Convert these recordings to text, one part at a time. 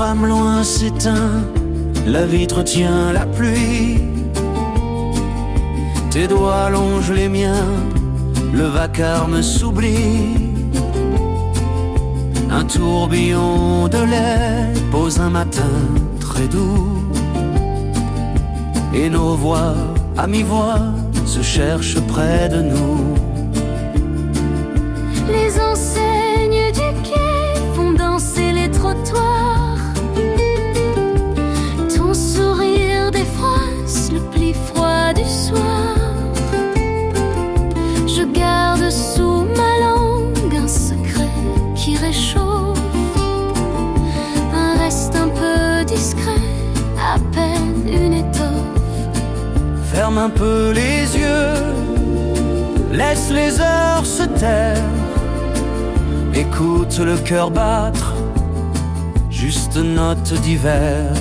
tram loin s'éteint, la vitre tient la pluie. Tes doigts longent les miens, le vacarme s'oublie. Un tourbillon de lait pose un matin très doux. Et nos voix, à mi-voix, se cherchent près de nous. Les enseignes du quai font danser les trottoirs. Ton sourire défroisse le pli froid du soir. Je garde sous ma langue un secret qui réchauffe, un reste un peu discret, à peine une étoffe. Ferme un peu les yeux, laisse les heures se taire. Écoute le cœur battre, juste note d'hiver.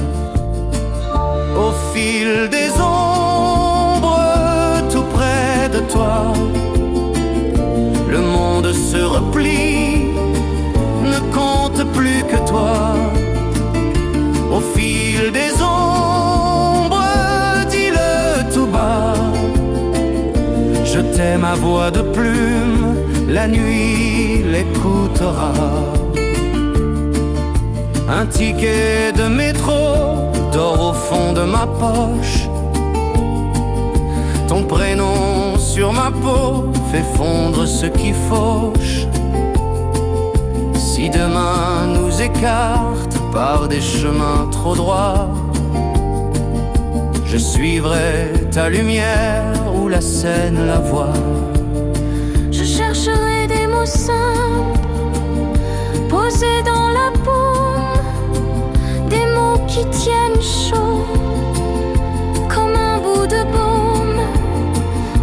Au fil des ombres, tout près de toi, le monde se replie, ne compte plus que toi. Au fil des ombres, dis-le tout bas. Je t'aime à voix de plume, la nuit l'écoutera. Un ticket de métro dort au fond de ma poche. Ton prénom sur ma peau fait fondre ce qui fauche. Si demain nous écarte par des chemins trop droits, je suivrai ta lumière où la Seine la voit. Je chercherai des mots simples posés dans la paume, des mots qui tiennent chaud comme un bout de baume.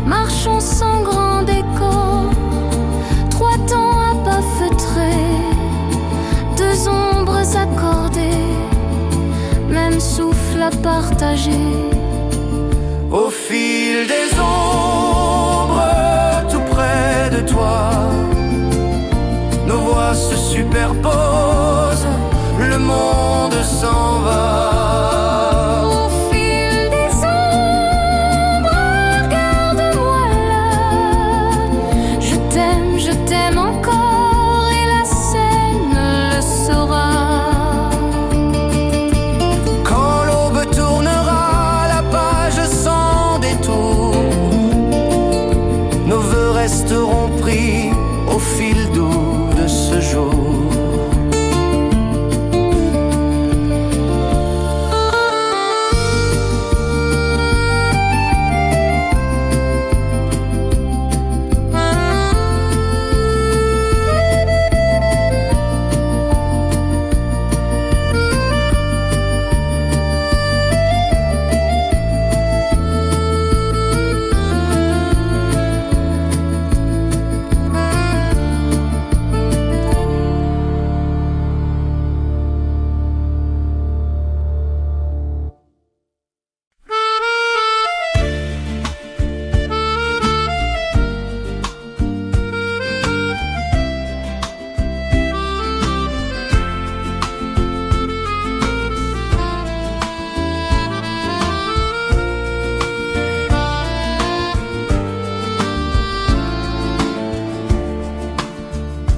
Marchons sans grand décor, trois temps à pas feutrer, deux ombres accordées, même souffle à partager. Au fil des ombres, tout près de toi, nos voix se superposent, le monde s'en va. Au fil des ombres, regarde-moi là. Je t'aime encore et la Seine le saura. Quand l'aube tournera la page sans détour, nos vœux resteront pris au fil doux de ce jour.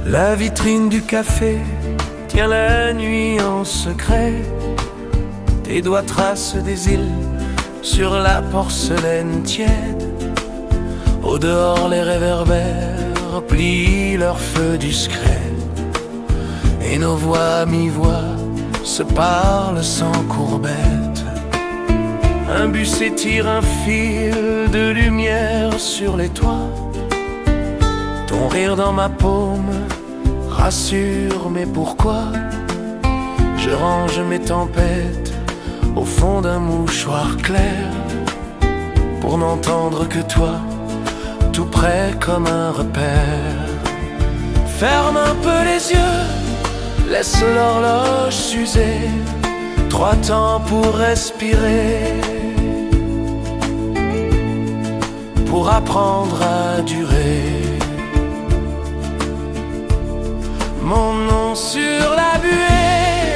La vitrine du café tient la nuit en secret. Tes doigts tracent des îles sur la porcelaine tiède. Au dehors les réverbères plient leur feu discret. Et nos voix à mi-voix se parlent sans courbette. Un bus étire un fil de lumière sur les toits. Ton rire dans ma paume rassure, mais pourquoi? Je range mes tempêtes au fond d'un mouchoir clair, pour n'entendre que toi, tout près comme un repère. Ferme un peu les yeux, laisse l'horloge s'user, trois temps pour respirer, pour apprendre à durer. Mon nom sur la buée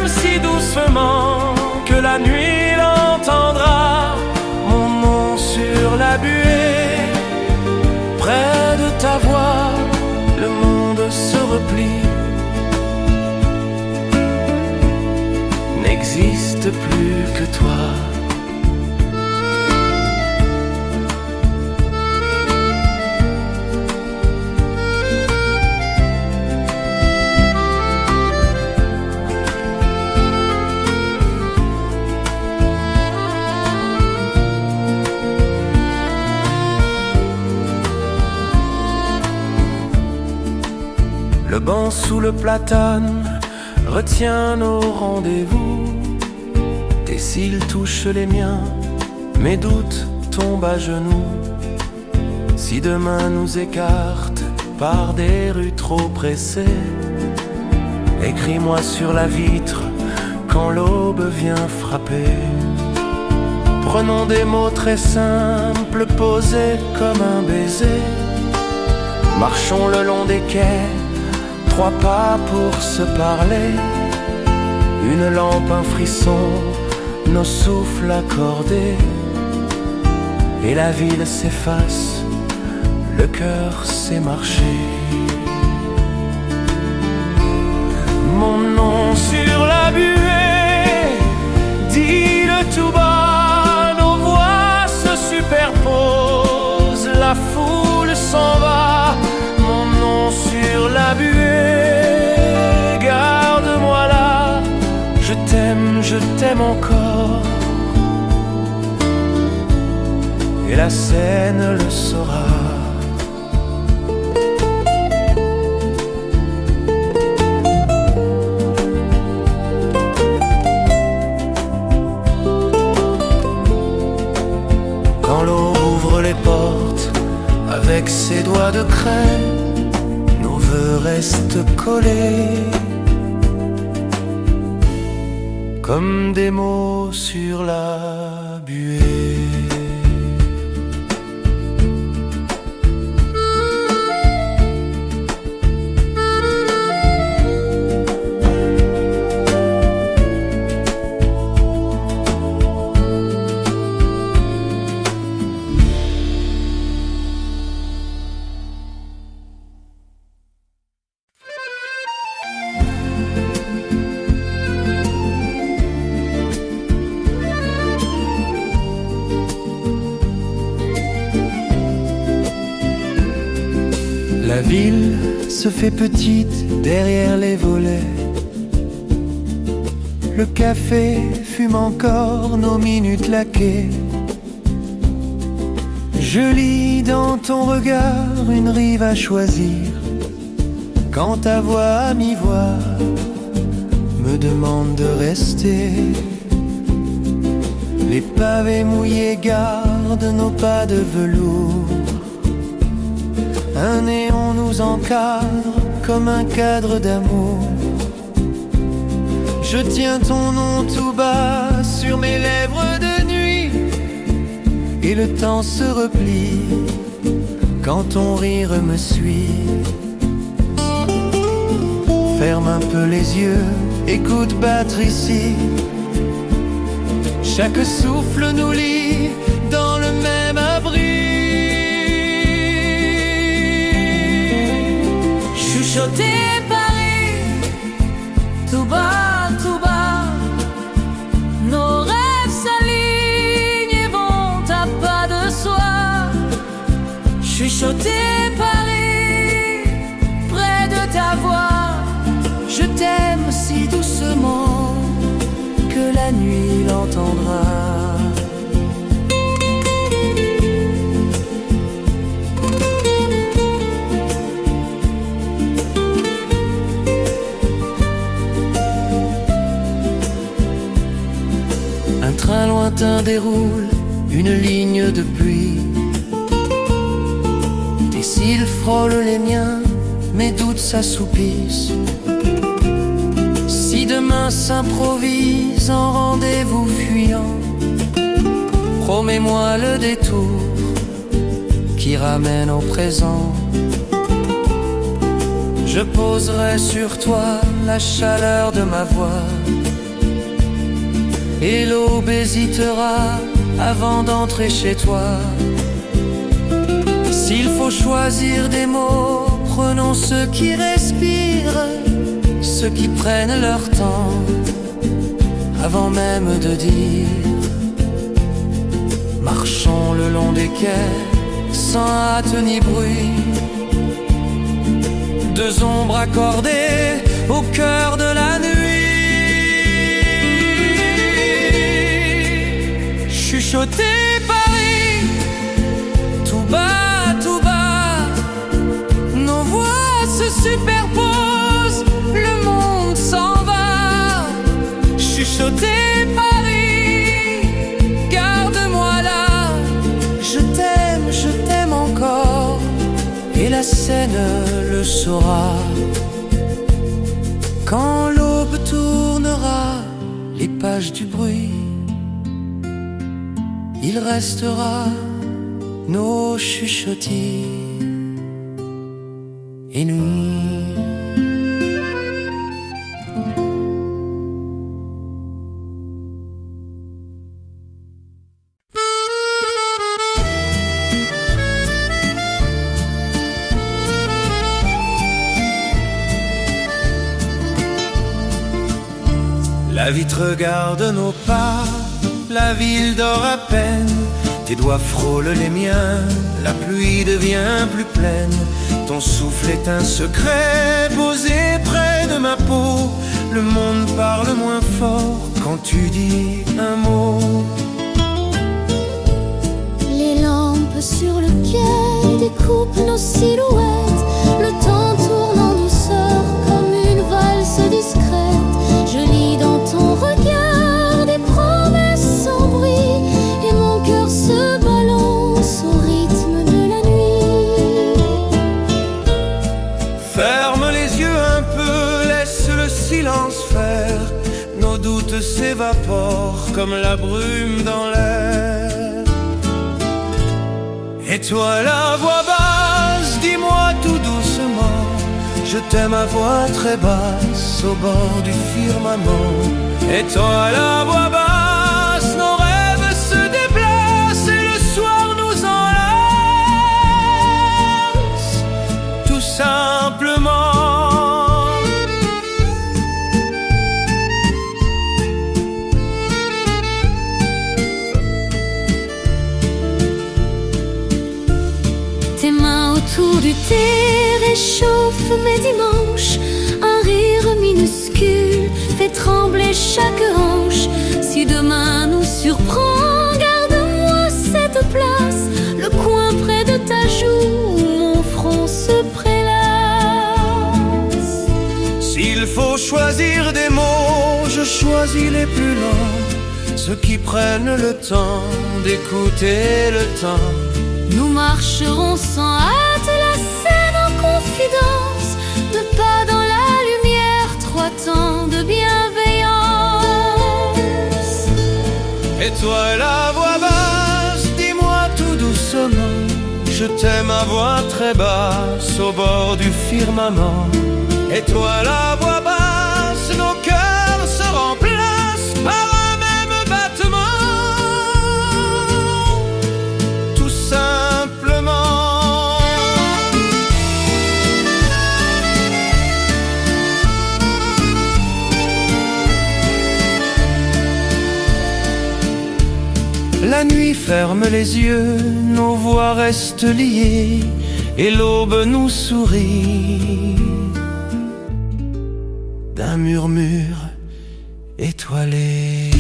t'aime si doucement que la nuit l'entendra. Mon nom sur la buée, près de ta voix, le monde se replie, n'existe plus que toi. Le banc sous le platane retient nos rendez-vous. Tes cils touchent les miens, mes doutes tombent à genoux. Si demain nous écarte par des rues trop pressées, écris-moi sur la vitre quand l'aube vient frapper. Prenons des mots très simples, posés comme un baiser. Marchons le long des quais, 3 pas pour se parler. Une lampe, un frisson, nos souffles accordés. Et la ville s'efface, le cœur sait marcher. Mon nom sur la buée, dis-le tout bas. Nos voix se superposent, la foule s'en va. Mon nom sur la buée, garde-moi là. Je t'aime encore. Et la Seine le saura. Quand l'eau ouvre les portes avec ses doigts de craie, nos vœux restent collés comme des mots sur la buée. La ville se fait petite derrière les volets. Le café fume encore nos minutes laquées. Je lis dans ton regard une rive à choisir, quand ta voix à mi-voix me demande de rester. Les pavés mouillés gardent nos pas de velours. Un néon nous encadre comme un cadre d'amour. Je tiens ton nom tout bas sur mes lèvres de nuit, et le temps se replie quand ton rire me suit. Ferme un peu les yeux, écoute battre ici. Chaque souffle nous lie dans le même abri. Chuchoter Paris, tout bas, nos rêves s'alignent et vont à pas de soi. Chuchoter Paris, près de ta voix, je t'aime si doucement que la nuit l'entendra. Un train lointain déroule une ligne de pluie. Tes cils frôlent les miens, mes doutes s'assoupissent. Si demain s'improvise en rendez-vous fuyant, promets-moi le détour qui ramène au présent. Je poserai sur toi la chaleur de ma voix et l'aube hésitera avant d'entrer chez toi. S'il faut choisir des mots, prenons ceux qui respirent, ceux qui prennent leur temps avant même de dire. Marchons le long des quais sans hâte ni bruit, deux ombres accordées au cœur de la nuit. Chuchoter Paris, tout bas, nos voix se superposent, le monde s'en va. Chuchoter Paris, garde-moi là. Je t'aime encore, et la Seine le saura. Quand l'aube tournera les pages du bruit, il restera nos chuchotis et nous. La vitre regarde nos pas, la ville dort à peine. Tes doigts frôlent les miens, la pluie devient plus pleine. Ton souffle est un secret posé près de ma peau. Le monde parle moins fort quand tu dis un mot. Les lampes sur le quai découpent nos silhouettes. Le temps tourne en douceur comme une valse discrète. Je lis dans ton regard des promesses sans bruit, et mon cœur se balance au rythme de la nuit. Ferme les yeux un peu, laisse le silence faire. Nos doutes s'évaporent comme la brume dans l'air. Et toi la voix basse, dis-moi tout doucement, je t'aime à voix très basse au bord du firmament. Et toi la voix basse, nos rêves se déplacent et le soir nous enlace, tout simplement. Tes mains autour du thé réchauffent mes dimanches. Un rire minuscule fait trembler chaque hanche. Si demain nous surprend, garde-moi cette place, le coin près de ta joue où mon front se prélasse. S'il faut choisir des mots, je choisis les plus longs, ceux qui prennent le temps d'écouter le temps. Nous marcherons sans hâte la Seine en confidence, deux pas dans la lumière, trois temps de bienveillance. Et toi la voix basse, dis-moi tout doucement, je t'aime à voix très basse au bord du firmament. Et toi la voix basse, nos cœurs se remplacent par un même battement, tout simplement. La nuit ferme les yeux, nos voix restent liées, et l'aube nous sourit d'un murmure étoilé.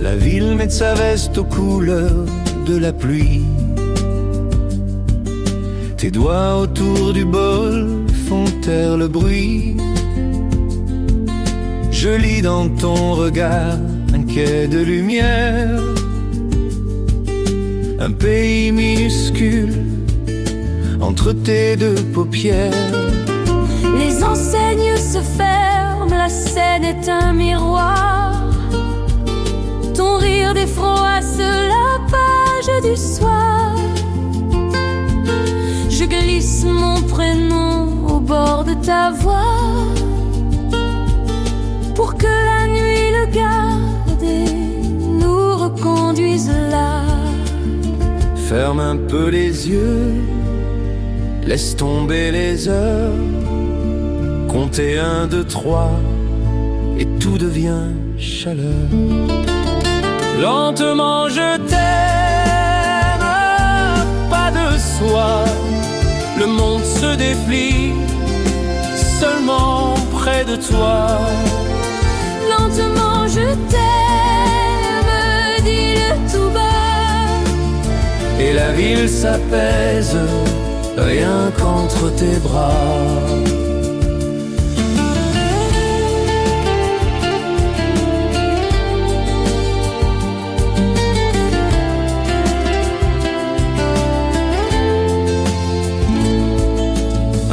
La ville met sa veste aux couleurs de la pluie. Tes doigts autour du bol font taire le bruit. Je lis dans ton regard un quai de lumière. un pays minuscule entre tes deux paupières. Les enseignes se ferment, la scène est un miroir. Ton rire défroisse la page du soir. Je glisse mon prénom au bord de ta voix pour que la nuit le garde et nous reconduise là. Ferme un peu les yeux, laisse tomber les heures. Comptez 1, 2, 3 et tout devient chaleur. Lentement je t'aime, pas de soi. Le monde se déplie seulement près de toi. Lentement je t'aime, dis-le tout bas. Et la ville s'apaise, rien qu'entre tes bras.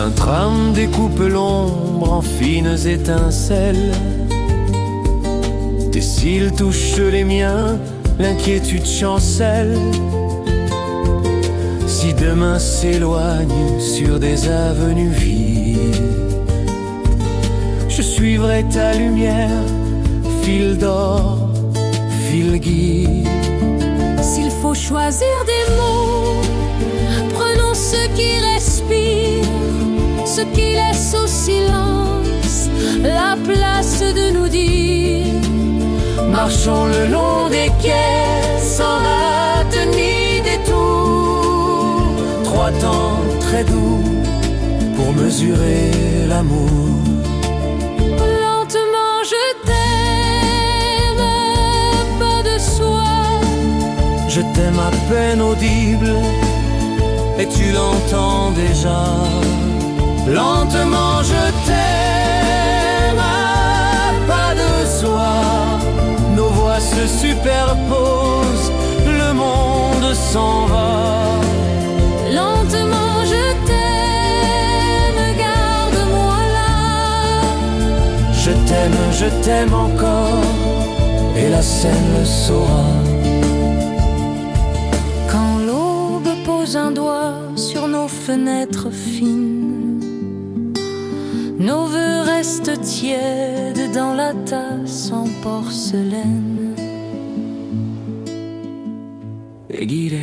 Un tram découpe l'ombre en fines étincelles. Tes cils touchent les miens, l'inquiétude chancelle. Si demain s'éloigne sur des avenues vides, je suivrai ta lumière, fil d'or, fil guide. S'il faut choisir des mots, prenons ceux qui respirent, ceux qui laissent au silence la place de nous dire. Marchons le long des quais sans hâte ni détour. 3 temps très doux pour mesurer l'amour. Lentement je t'aime, pas de soi. Je t'aime à peine audible et tu l'entends déjà. Lentement je t'aime, pas de soi. Nos voix se superposent, le monde s'en va. Lentement je t'aime, garde-moi là. Je t'aime encore, et la scène le saura. Quand l'aube pose un doigt sur nos fenêtres fines, nos vœux restent tièdes dans la tasse en porcelaine. Et guidé.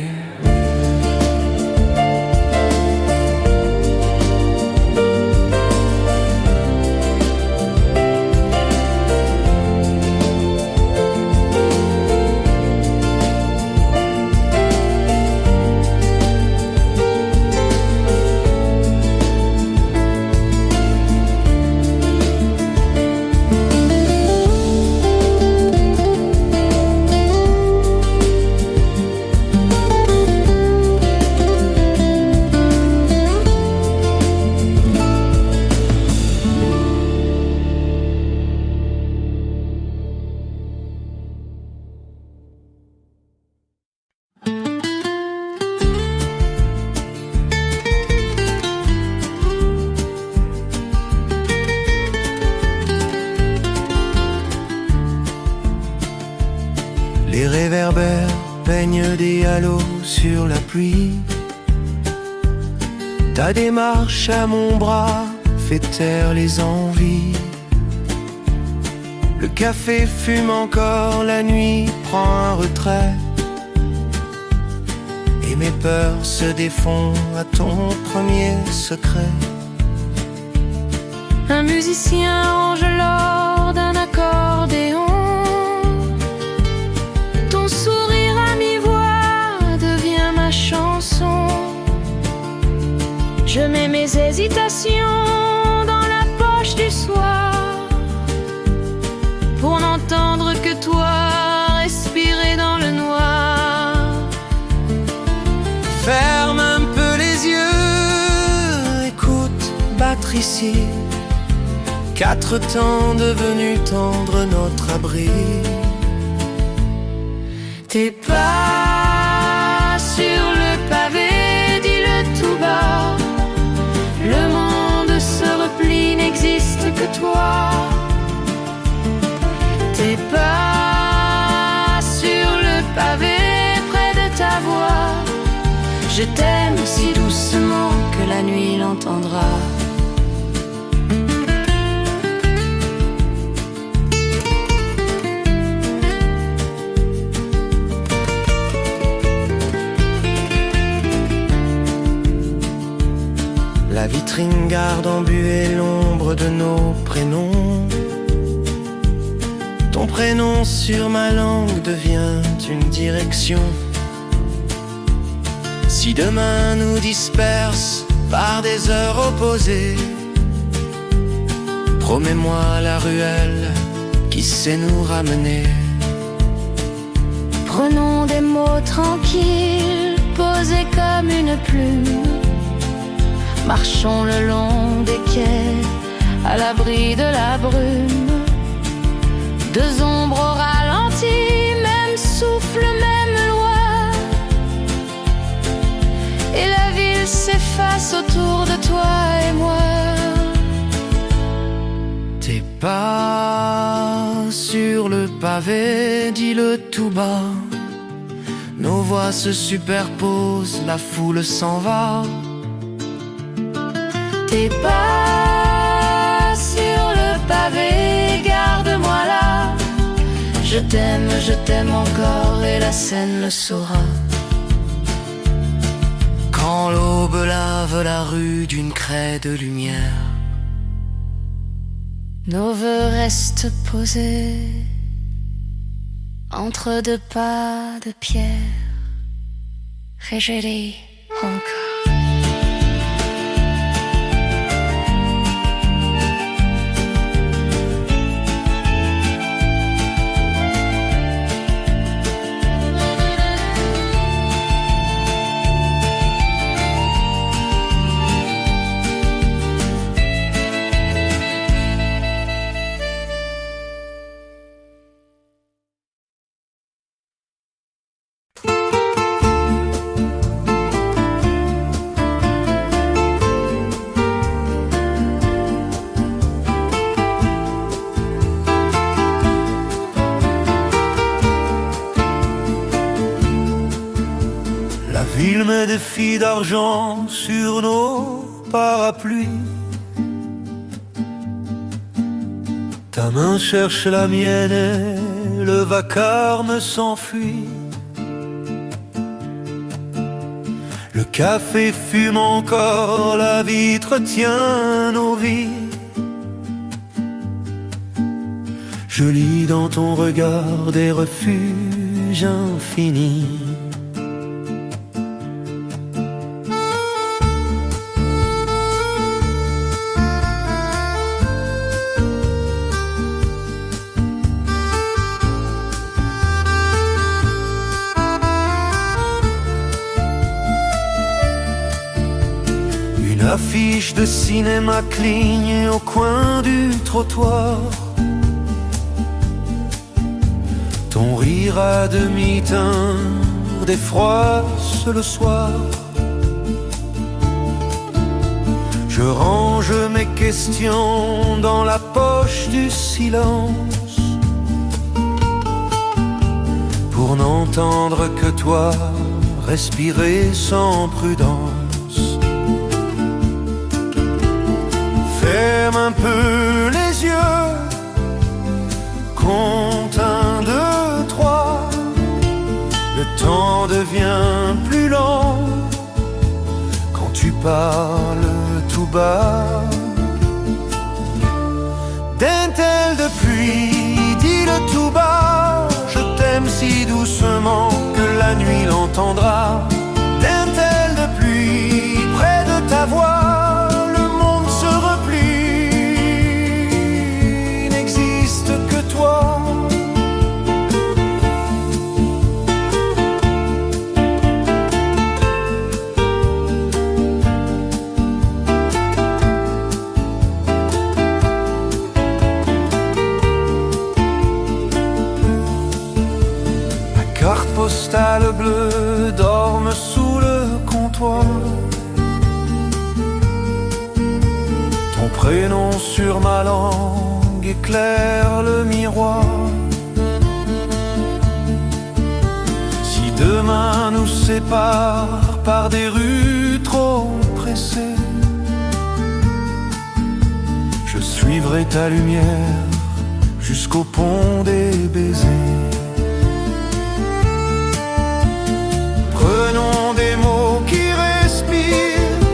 Les réverbères peignent des halos sur la pluie. Ta démarche à mon bras fait taire les envies. Le café fume encore, la nuit prend un retrait. Et mes peurs se défont à ton premier secret. Un musicien range l'or d'un accordéon. Ton sourire à mi-voix devient ma chanson. Je mets mes hésitations dans la poche du soir pour n'entendre que toi respirer dans le noir. Ferme un peu les yeux, écoute battre ici 4 temps devenus tendres notre abri. Tes pas sur Je t'aime si doucement que la nuit l'entendra. La vitrine garde embuée l'ombre de nos prénoms. Ton prénom sur ma langue devient une direction. Si demain nous disperse par des heures opposées, promets-moi la ruelle qui sait nous ramener. Prenons des mots tranquilles, posés comme une plume. Marchons le long des quais, à l'abri de la brume. Deux ombres au ralenti, même souffle, même loi. Et la ville s'efface autour de toi et moi. Tes pas sur le pavé, dis-le tout bas. Nos voix se superposent, la foule s'en va. Tes pas sur le pavé, garde-moi là. Je t'aime encore et la scène le saura. Quand l'aube lave la rue d'une craie de lumière, nos voeux restent posés entre deux pas de pierre. Régérie encore. La ville met des filles d'argent sur nos parapluies. Ta main cherche la mienne et le vacarme s'enfuit. Le café fume encore, la vitre tient nos vies. Je lis dans ton regard des refuges infinis. Une affiche de cinéma cligne au coin du trottoir. Ton rire à demi-teint défroisse le soir. Je range mes questions dans la poche du silence, pour n'entendre que toi respirer sans prudence. Ferme un peu les yeux, compte 1, 2, 3. Le temps devient plus lent quand tu parles tout bas. Dentelle de pluie, dis-le tout bas. Je t'aime si doucement que la nuit l'entendra. Dentelle de pluie, près de ta voix. Carte postale bleue dorme sous le comptoir. Ton prénom sur ma langue éclaire le miroir. Si demain nous sépare par des rues trop pressées. Je suivrai ta lumière jusqu'au pont des baisers. Prenons des mots qui respirent,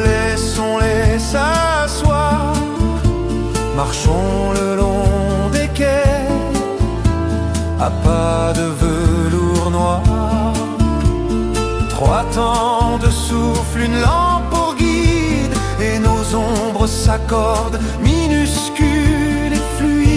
laissons-les s'asseoir. Marchons le long des quais, à pas de velours noir. 3 temps de souffle, une lampe pour guide, et nos ombres s'accordent, minuscules et fluides.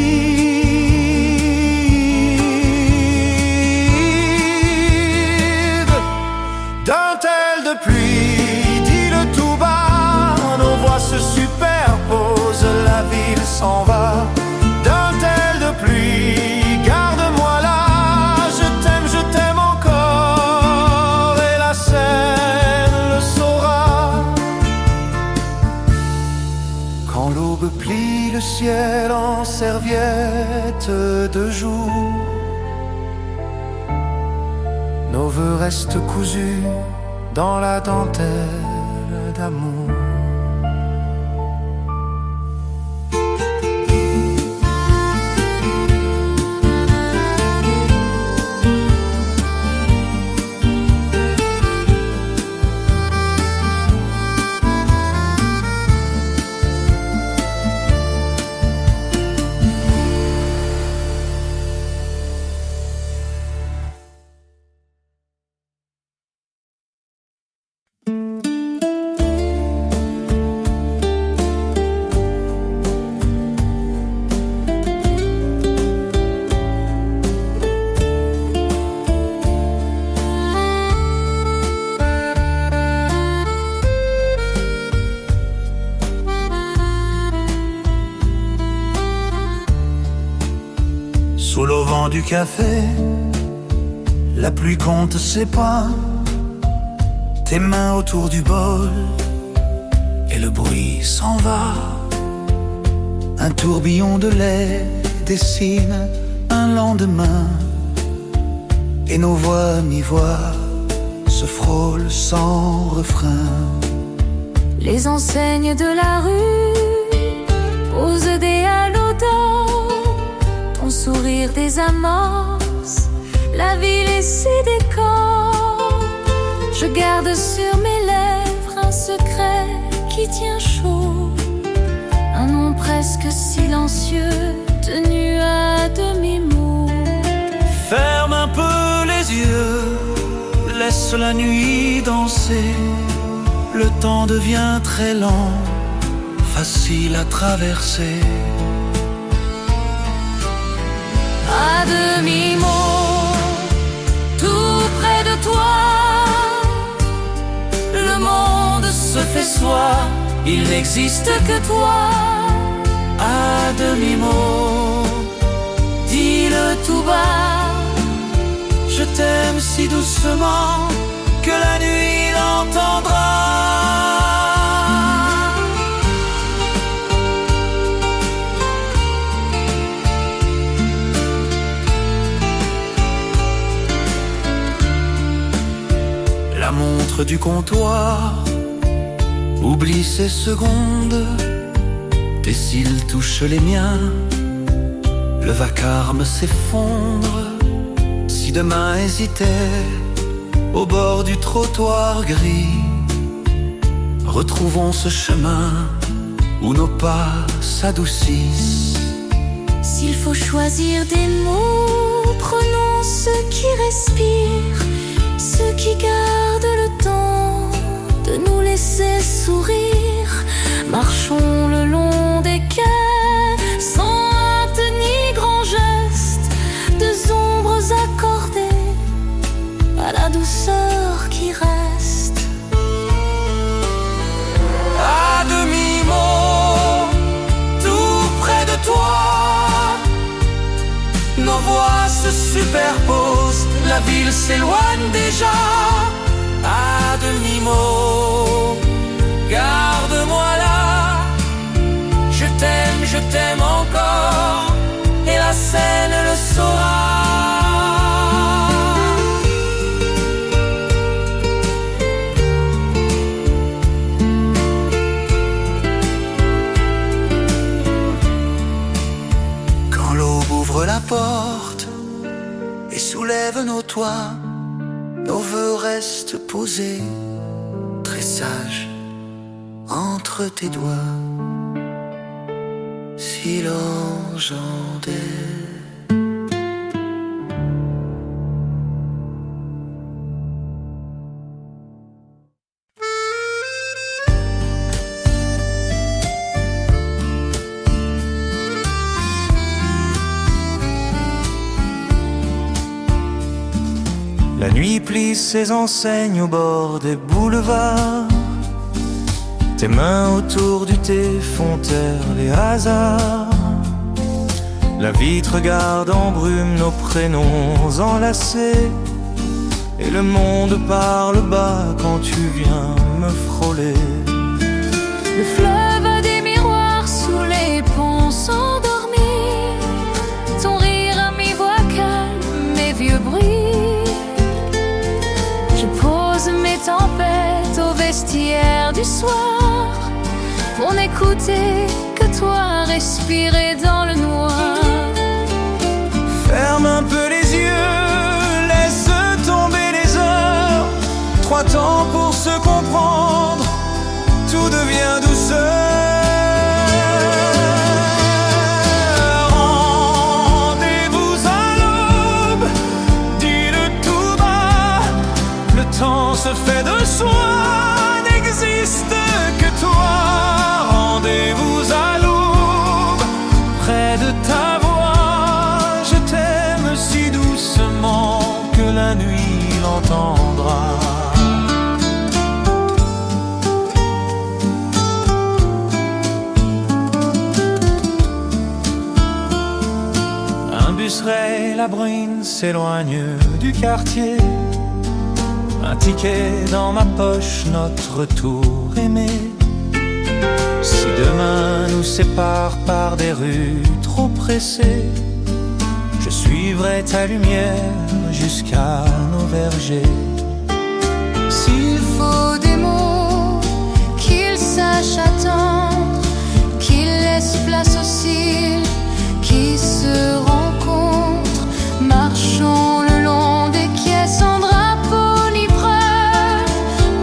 Dentelle de pluie, dis-le tout bas, nos voix se superposent, la ville s'en va. Dentelle de pluie, garde-moi là, je t'aime encore, et la Seine le saura. Quand l'aube plie le ciel en serviette de jour, nos vœux restent cousus dans la dentelle d'amour. Sous l'auvent du café, la pluie compte ses pas, tes mains autour du bol, et le bruit s'en va. Un tourbillon de lait dessine un lendemain, et nos voix à mi-voix se frôlent sans refrain. Les enseignes de la rue posent des halos d'or, ton sourire des amorces, la ville et ses décors. Je garde sur mes lèvres un secret qui tient chaud, un nom presque silencieux tenu à demi-mot. Ferme un peu les yeux, laisse la nuit danser. Le temps devient très lent, facile à traverser. À demi-mot, tout près de toi, le monde se fait soi, il n'existe que toi. À demi-mot, dis-le tout bas, je t'aime si doucement que la nuit l'entendra. La montre du comptoir oublie ses secondes, tes cils touchent les miens, le vacarme s'effondre. Si demain hésitait au bord du trottoir gris, retrouvons ce chemin où nos pas s'adoucissent. S'il faut choisir des mots, prenons ceux qui respirent, ceux qui gardent le temps de nous laisser sourire. Marchons le long des quais, sans hâte ni grand geste, deux ombres accordées à la douceur qui reste. À demi-mot, tout près de toi, nos voix se superposent, la ville s'éloigne déjà. À demi-mot, garde-moi là, je t'aime encore, et la Seine le saura. nos voeux restent posés, très sages, entre tes doigts, si l'enjandait. La nuit plie ses enseignes au bord des boulevards. Tes mains autour du thé font taire les hasards. La vitre garde en brume nos prénoms enlacés. Et le monde parle bas quand tu viens me frôler. Le fleuve a des miroirs sous les ponts s'endormir. Ton rire à mi-voix calme mes vieux bruits. Je pose mes tempêtes au vestiaire du soir pour n'écouter que toi respirer dans le noir. Ferme un peu les yeux, laisse tomber les heures. 3 temps pour se comprendre, tout devient douceur. Rendez-vous à l'aube, dis-le tout bas. Le temps se fait de soi, n'existe que toi. Rendez-vous à l'aube, près de ta voix. Je t'aime si doucement que la nuit l'entendra. Un bus raye la brune s'éloigne du quartier. Un ticket dans ma poche, notre retour aimé. Si demain nous sépare par des rues trop pressées, je suivrai ta lumière jusqu'à nos vergers. S'il faut des mots, qu'ils sachent attendre, qu'ils laissent place aux cils qui se rencontrent. Marchons le long des quais sans drapeau ni preuve,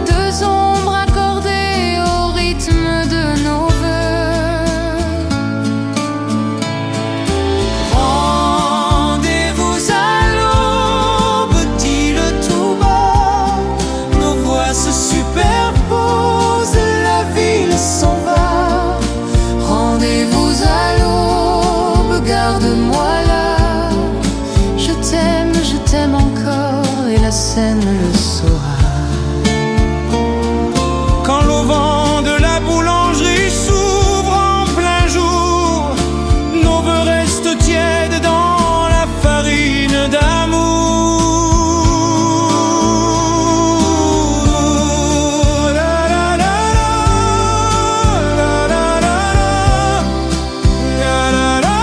2 ombres accordées au rythme de nos vœux. Rendez-vous à l'aube, dis-le tout bas. Nos voix se superposent, la ville s'en va. Rendez-vous à l'aube, garde-moi là. Je t'aime encore et la scène le saura. Quand l'auvent de la boulangerie s'ouvre en plein jour, nos voeux restent tièdes dans la farine d'amour. La la la la, la la la la, la la la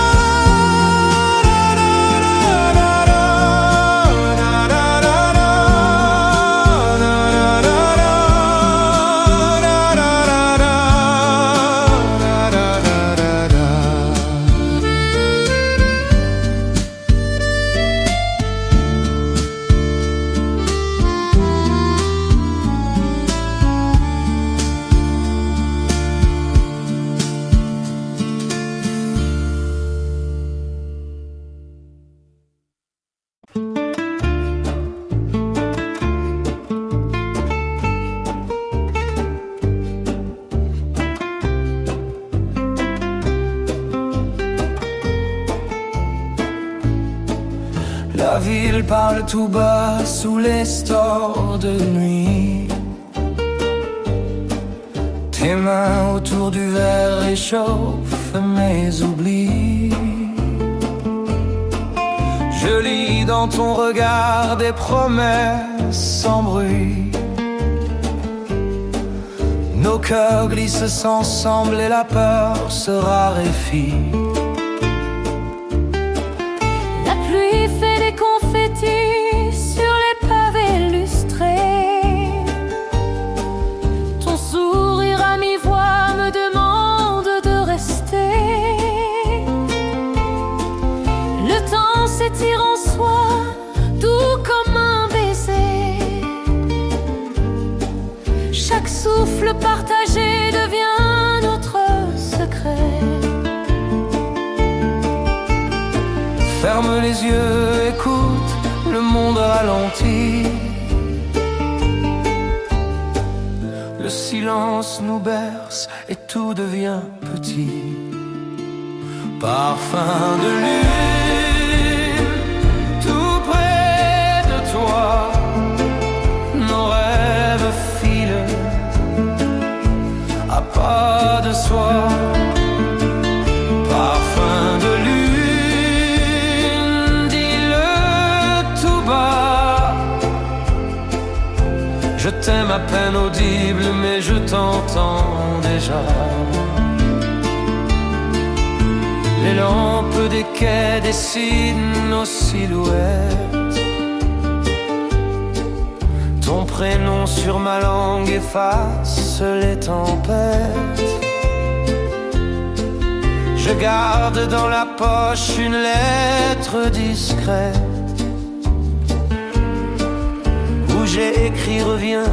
La ville parle tout bas sous les stores de nuit. Tes mains autour du verre réchauffent mes oublis. Je lis dans ton regard des promesses sans bruit. Nos cœurs glissent ensemble et la peur se raréfie. La pluie fait des confettis sur les pavés lustrés. Ton sourire à mi-voix me demande de rester. Le temps s'étire en soi, doux comme un baiser. ralentit. Le silence nous berce et tout devient petit. Parfum de lune, tout près de toi, nos rêves filent à pas de soi. Parfum de lune, dis-le tout bas. Je t'aime à peine audible, mais je t'entends déjà. Les lampes des quais dessinent nos silhouettes. Ton prénom sur ma langue efface les tempêtes. Je garde dans la poche une lettre discrète où j'ai écrit reviens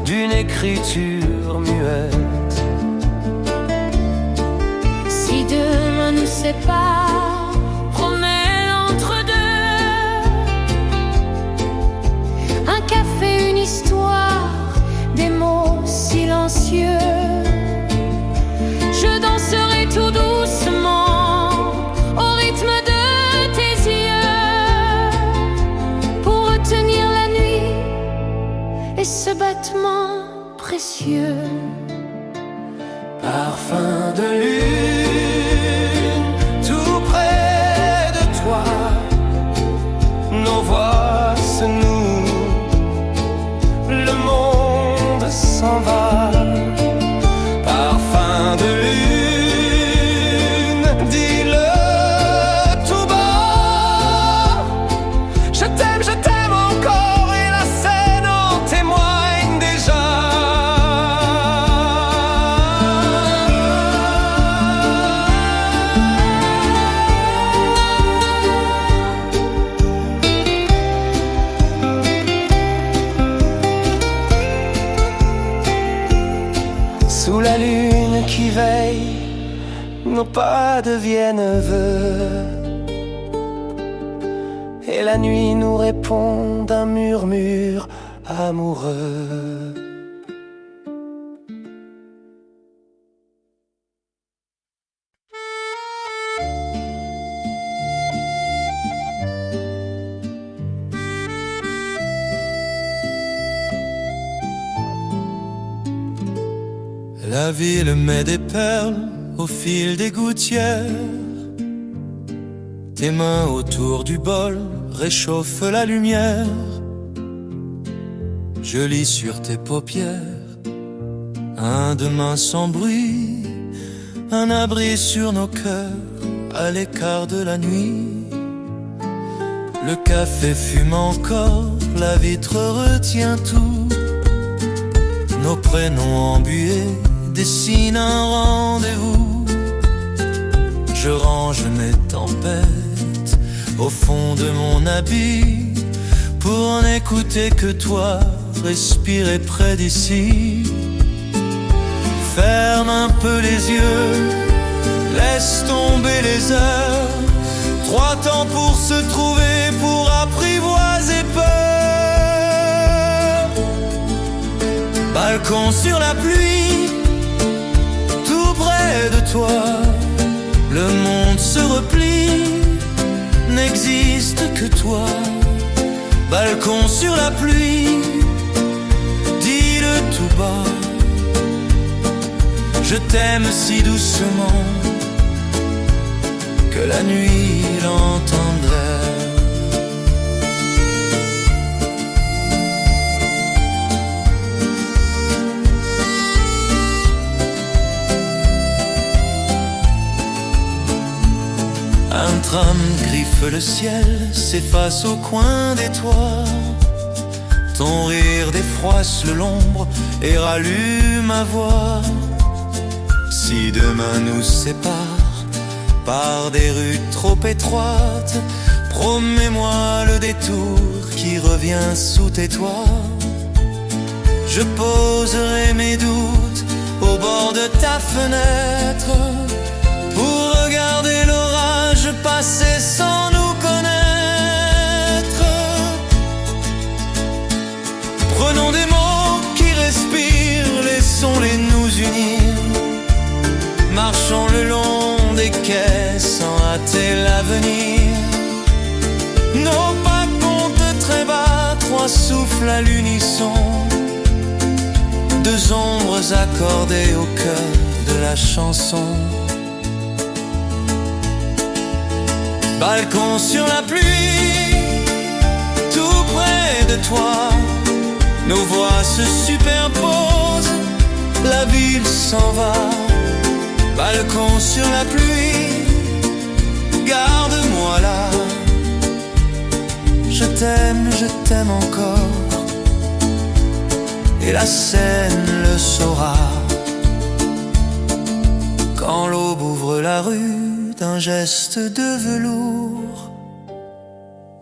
d'une écriture muette. Si demain nous sépare, promets l'entre-deux. Un café, une histoire, des mots silencieux. Je danserai tout doucement au rythme de tes yeux pour retenir la nuit et ce battement précieux. Parfum de lune, tout près de toi, nos voix se nouent, le monde s'en va. Parfum de lune, dis-le tout bas. Je t'aime encore et la scène en témoigne déjà. Sous la lune qui veille, nos pas deviennent vœux. Et la nuit nous répond d'un murmure amoureux. La ville met des perles au fil des gouttières. Tes mains autour du bol réchauffent la lumière. Je lis sur tes paupières un demain sans bruit, un abri sur nos cœurs à l'écart de la nuit. Le café fume encore, la vitre retient tout. Nos prénoms embués dessinent un rendez-vous. Je range mes tempêtes au fond de mon habit pour n'écouter que toi, respirer près d'ici. Ferme un peu les yeux, laisse tomber les heures. 3 temps pour se trouver, pour apprivoiser peur. Balcon sur la pluie, tout près de toi. Le monde se replie, n'existe que toi. Balcon sur la pluie, dis-le tout bas. Je t'aime si doucement que la nuit l'entendrait. Un tram griffe le ciel, s'efface au coin des toits. Ton rire défroisse l'ombre et rallume ma voix. Si demain nous sépare par des rues trop étroites, promets-moi le détour qui revient sous tes toits. Je poserai mes doutes au bord de ta fenêtre pour regarder l'orage passer sans nous connaître. marchons le long des quais sans hâter l'avenir. Nos pas comptent très bas, trois souffles à l'unisson, deux ombres accordées au cœur de la chanson. Balcon sur la pluie, tout près de toi, nos voix se superposent, la ville s'en va. Balcon sur la pluie, garde-moi là. Je t'aime encore, et la Seine le saura. Quand l'aube ouvre la rue d'un geste de velours,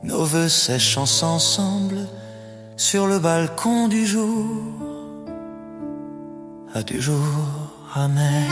nos vœux sèchent ensemble sur le balcon du jour. À du jour amer.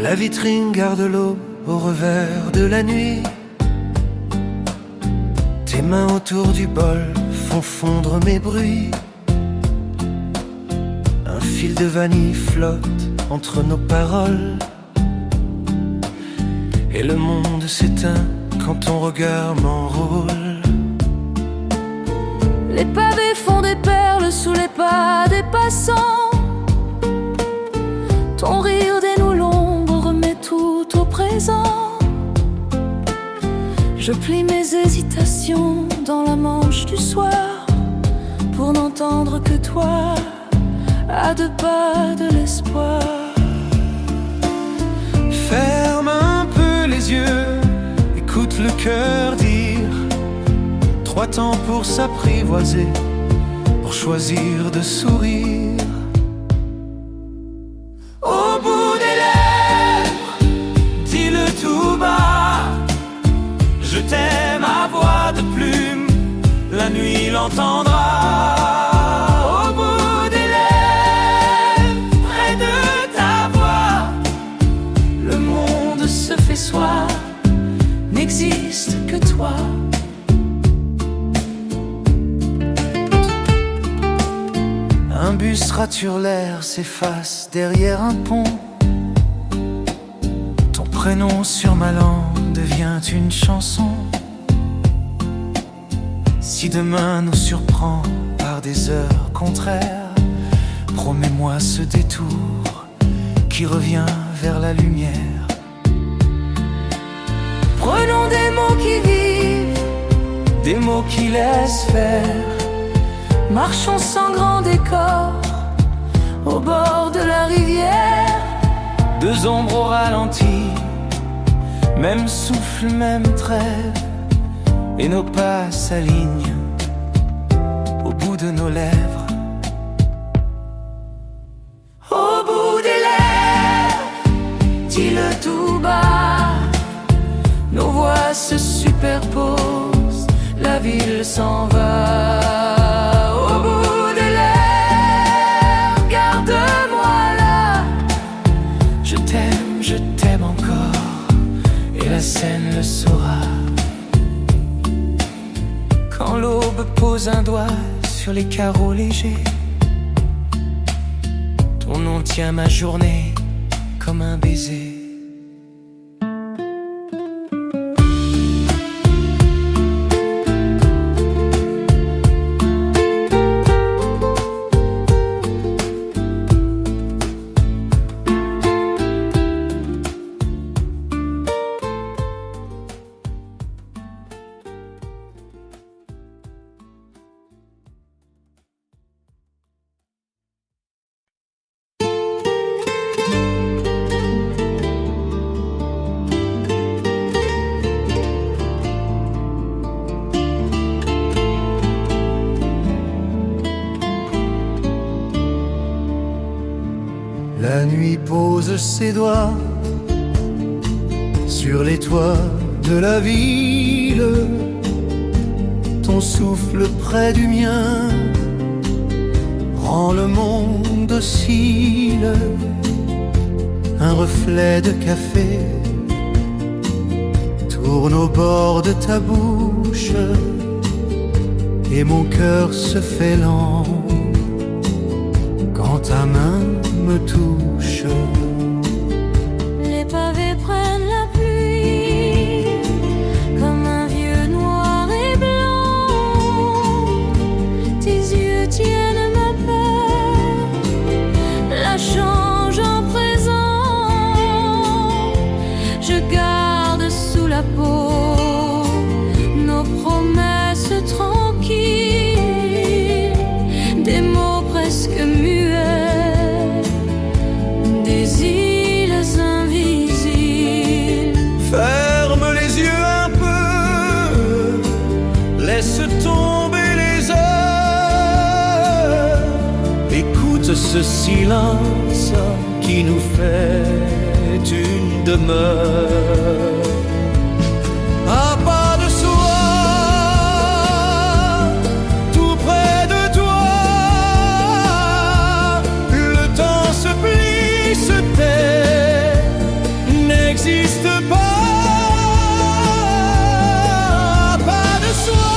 La vitrine garde l'eau au revers de la nuit. Tes mains autour du bol font fondre mes bruits. Un fil de vanille flotte entre nos paroles, et le monde s'éteint quand ton regard m'enrôle. Les pavés font des perles sous les pas des passants. Ton rire dénoue l'ombre, remet tout au présent. Je plie mes hésitations dans la manche du soir, pour n'entendre que toi, à deux pas de l'espoir. Ferme un peu les yeux, écoute le cœur dire. Trois temps pour s'apprivoiser, pour choisir de sourire. Au bout des lèvres, dis-le tout bas. Je t'aime à voix de plume, la nuit l'entendra. Au bout des lèvres, près de ta voix, le monde se fait soi, n'existe que toi. Un bus rature l'air, s'efface derrière un pont. Ton prénom sur ma langue devient une chanson. Si demain nous surprend par des heures contraires, promets-moi ce détour qui revient vers la lumière. Prenons des mots qui vivent, des mots qui laissent faire. Marchons sans grand décor, au bord de la rivière. Deux ombres au ralenti, même souffle, même trêve, et nos pas s'alignent au bout de nos lèvres. Au bout des lèvres, dis-le tout bas. Nos voix se superposent, la ville s'en va. Je t'aime encore, et la Seine le saura. Quand l'aube pose un doigt sur les carreaux légers, ton nom tient ma journée comme un baiser. La nuit pose ses doigts sur les toits de la ville, ton souffle près du mien rend le monde docile. Un reflet de café tourne au bord de ta bouche et mon cœur se fait lent quand ta main me touche. Les pavés prennent la pluie comme un vieux noir et blanc. Tes yeux tiennent ma peur, la change en présent. Je garde sous la peau nos promesses tranquilles, des mots presque muets, des îles invisibles. Ferme les yeux un peu, laisse tomber les heures. Écoute ce silence qui nous fait une demeure. À pas de soi, tout près de toi, le temps se plie, se tait, n'existe pas. Pas de soi,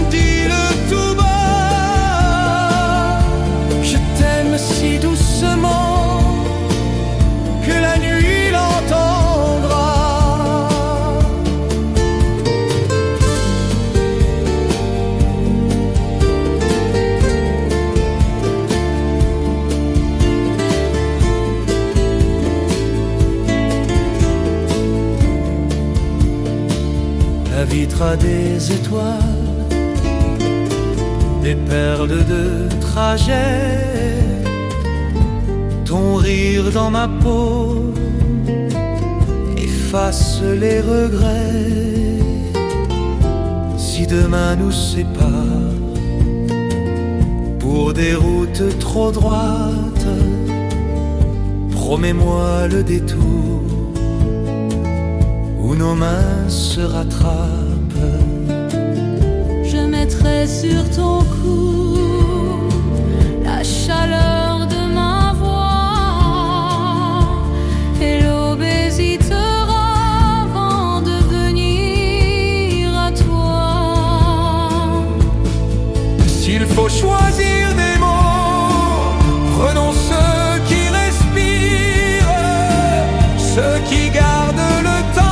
dis-le tout bas. Je t'aime si doucement que la nuit l'entendra. La vitre a des étoiles, des perles de trajet, ton rire dans ma peau efface les regrets. Si demain nous sépare pour des routes trop droites, promets-moi le détour où nos mains se rattrapent. Je mettrai sur ton cou la chaleur de ma voix et l'aube hésitera avant de venir à toi. S'il faut choisir des mots, prenons ceux qui respirent, ceux qui gardent le temps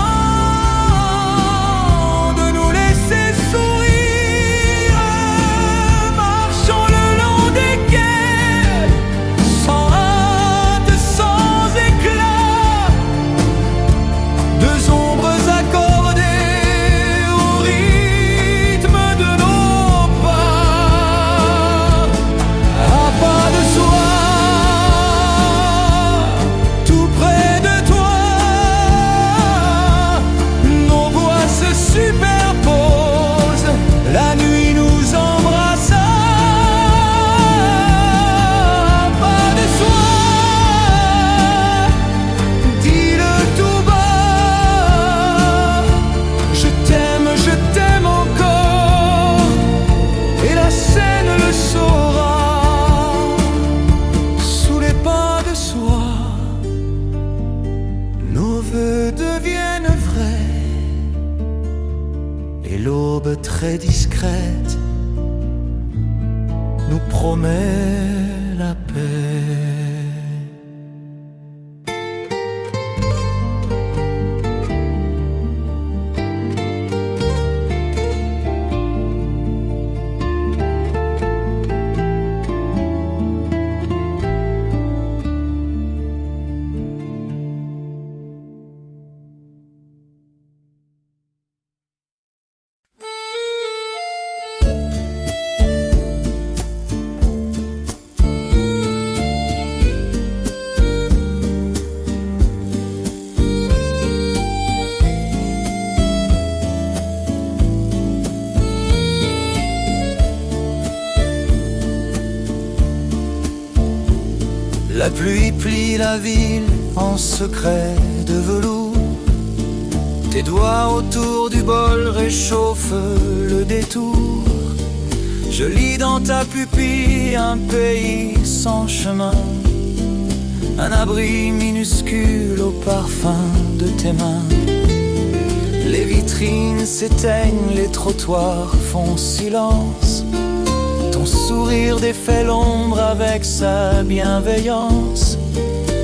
de nous laisser sourire. Marchons le long des quais, sans hâte, sans éclat, deux ombres accordées au rythme de nos pas. À pas de soi, tout près de toi, nos voix se superposent, la nuit nous embrasse. À pas de soi, dis-le tout bas. Je t'aime encore, et la scène le saura. Sous les pas de soi, nos vœux deviennent vrais, et l'aube très discrète nous promet la paix. La pluie plie la ville en secret de velours. Tes doigts autour du bol réchauffent le détour. Je lis dans ta pupille un pays sans chemin, un abri minuscule au parfum de tes mains. Les vitrines s'éteignent, les trottoirs font silence. Ton sourire défait l'ombre avec sa bienveillance.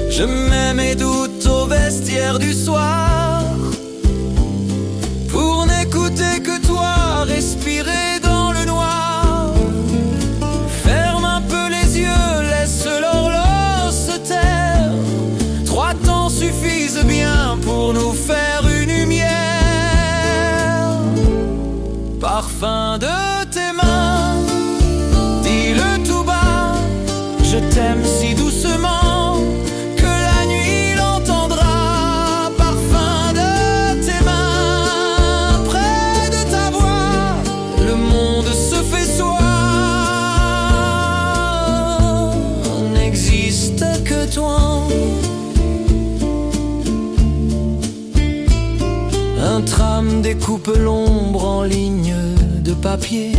Je mets mes doutes au vestiaire du soir, pour n'écouter que toi, respirer dans le noir. Ferme un peu les yeux, laisse l'horloge se taire. 3 temps suffisent bien pour nous faire une lumière. Parfum de tes mains, dis-le tout bas, je t'aime si doucement que la nuit l'entendra. Parfum de tes mains, près de ta voix, le monde se fait soi. N'existe que toi. Un tram découpe l'ombre en lignes de papier.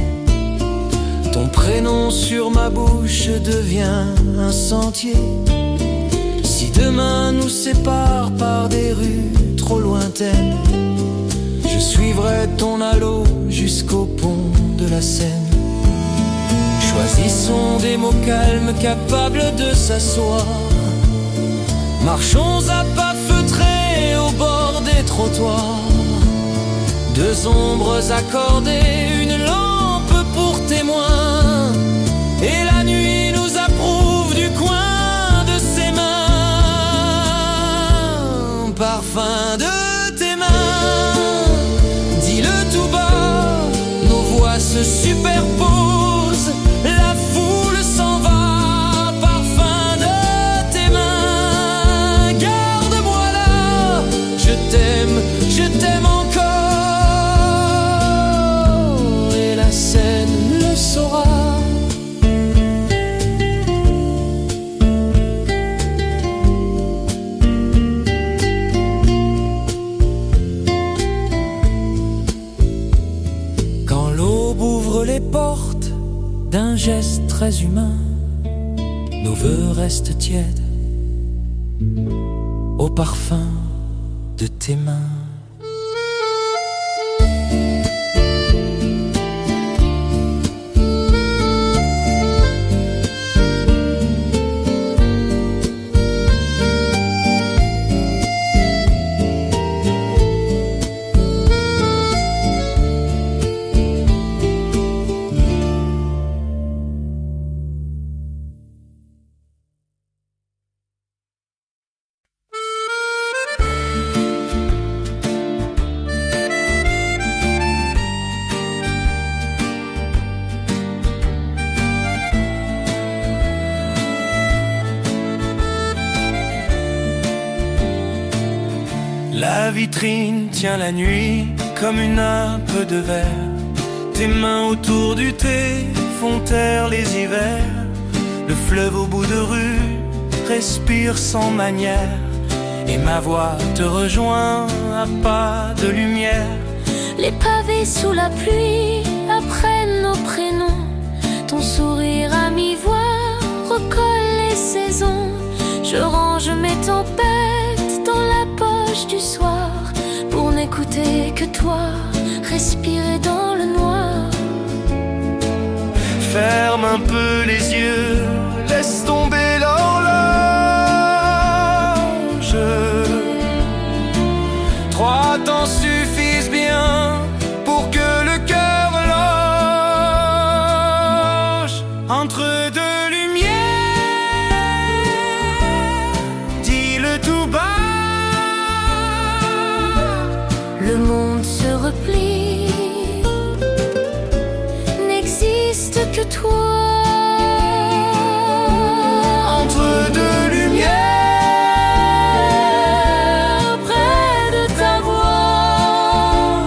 Ton prénom sur ma bouche devient un sentier. Si demain nous sépare par des rues trop lointaines, je suivrai ton halo jusqu'au pont de la Seine. Choisissons des mots calmes capables de s'asseoir. Marchons à pas feutrés au bord des trottoirs. 2 ombres accordées, une lampe pour témoin, et la nuit nous approuve du coin de ses mains. Parfum de tes mains, dis-le tout bas, nos voix se superposent, la foule s'en va. Parfum de tes mains, garde-moi là, je t'aime encore. Le saura. Quand l'aube ouvre les portes d'un geste très humain, nos vœux restent tièdes au parfum de tes mains. La vitrine tient la nuit comme une nappe de verre. Tes mains autour du thé font taire les hivers. Le fleuve au bout de rue respire sans manière, et ma voix te rejoint à pas de lumière. Les pavés sous la pluie apprennent nos prénoms. Ton sourire à mi-voix recolle les saisons. Je range mes tempêtes dans la poche du soir, pour n'écouter que toi, respirer dans le noir. Ferme un peu les yeux, laisse tomber l'horloge. 3 temps suffisent bien pour que le cœur loge. Entre 2 lumières, dis-le tout bas. Le monde se replie, n'existe que toi. Entre 2 lumières, Près de ta voix,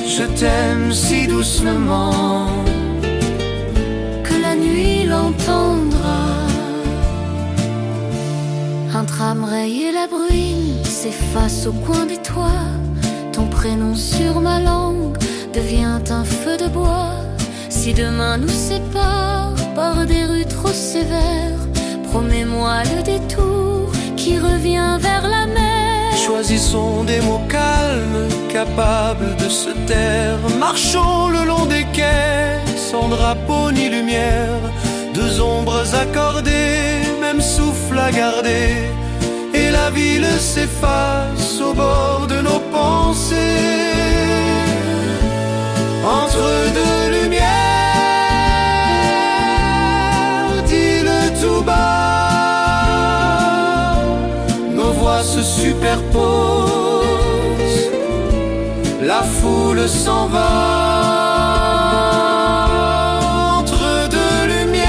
je t'aime si doucement que la nuit l'entendra. rayer la bruine s'efface au coin des toits. Ton prénom sur ma langue devient un feu de bois. Si demain nous sépare par des rues trop sévères, promets-moi le détour qui revient vers la mer. Choisissons des mots calmes, capables de se taire. Marchons le long des quais, sans drapeau ni lumière. Deux ombres accordées, même souffle à garder. Et la ville s'efface au bord de nos pensées. Entre deux lumières, dis-le tout bas. Nos voix se superposent, la foule s'en va. Entre deux lumières,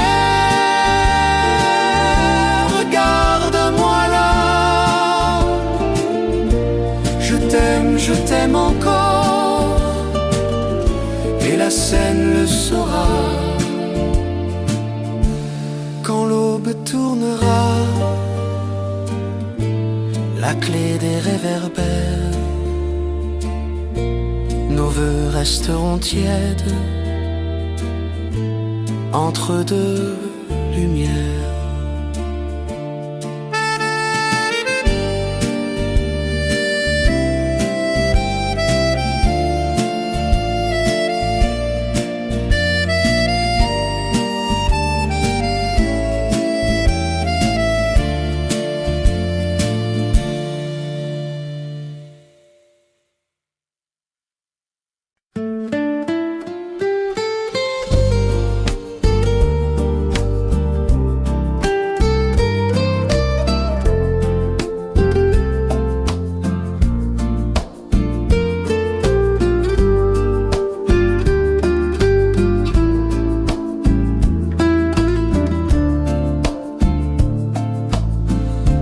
regarde-moi là. Je t'aime encore, et la scène le saura. Quand l'aube tournera, la clé des réverbères, nos vœux resteront tièdes entre deux lumières.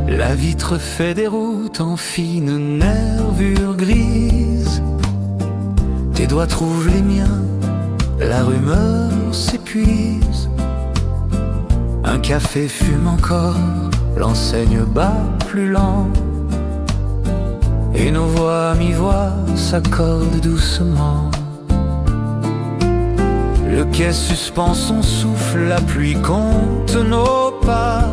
La vitre fait des routes en fine nervure grise. Tes doigts trouvent les miens, la rumeur s'épuise. Un café fume encore, l'enseigne bat plus lent. Et nos voix à mi-voix s'accordent doucement. Le quai suspend son souffle, la pluie compte nos pas.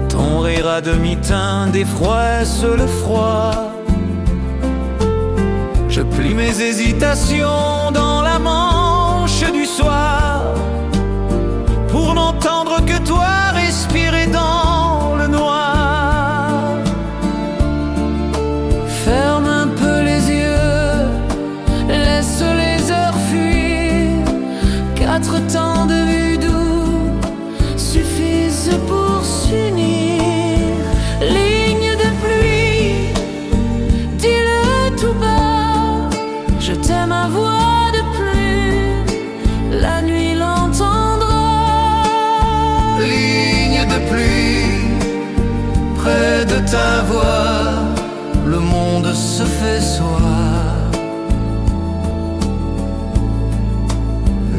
Ton rire à demi-teint défroisse le froid. Je plie mes hésitations dans la manche du soir, pour n'entendre que toi respirer dans le noir. Ferme un peu les yeux, laisse les heures fuir. 4 temps de vue doux suffisent pour s'unir. Ligne de pluie, dis-le tout bas. Je t'aime à voix de pluie, la nuit l'entendra. Ligne de pluie, près de ta voix, le monde se fait soir.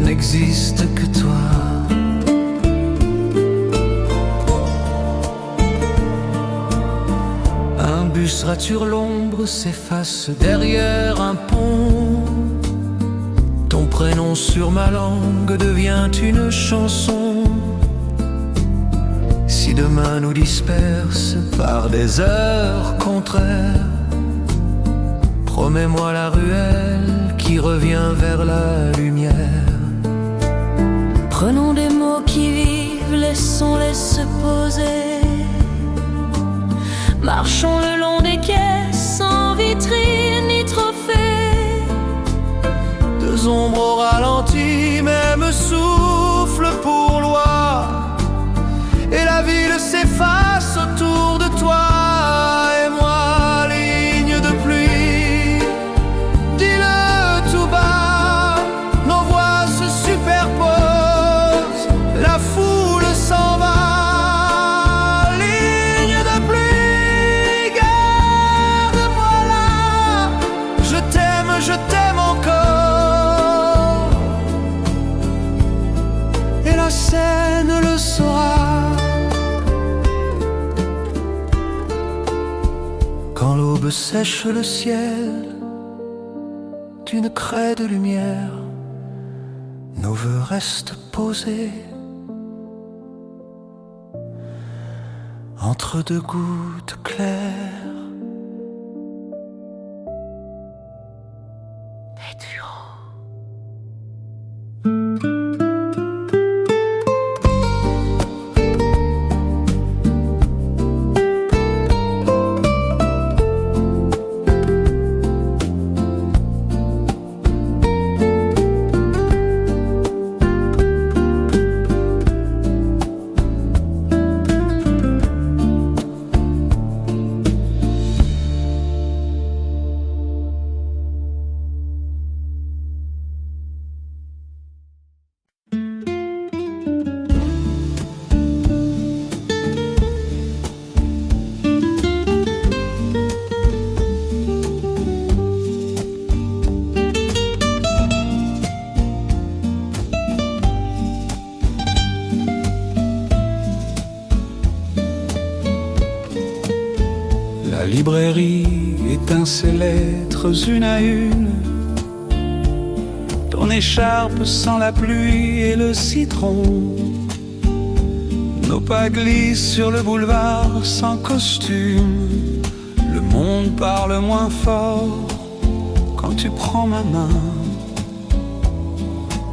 N'existe que toi. Un bus rature l'ombre, s'efface derrière un pont. Ton prénom sur ma langue devient une chanson. Si demain nous disperse par des heures contraires, promets-moi la ruelle qui revient vers la lumière. Prenons des mots qui vivent, laissons-les se poser. Marchons le long des quais, sans vitrine ni trophée. Deux ombres au ralenti, même souffle pour loi. Et la ville s'efface autour de toi et moi. Ligne de pluie, dis-le tout bas. Nos voix se superposent, la foule s'en va. Ligne de pluie, garde-moi là. Je t'aime encore, l'aube sèche le ciel d'une craie de lumière. Nos vœux restent posés entre deux gouttes claires. La librairie éteint ses lettres une à une. Ton écharpe sent la pluie et le citron. Nos pas glissent sur le boulevard sans costume. Le monde parle moins fort quand tu prends ma main.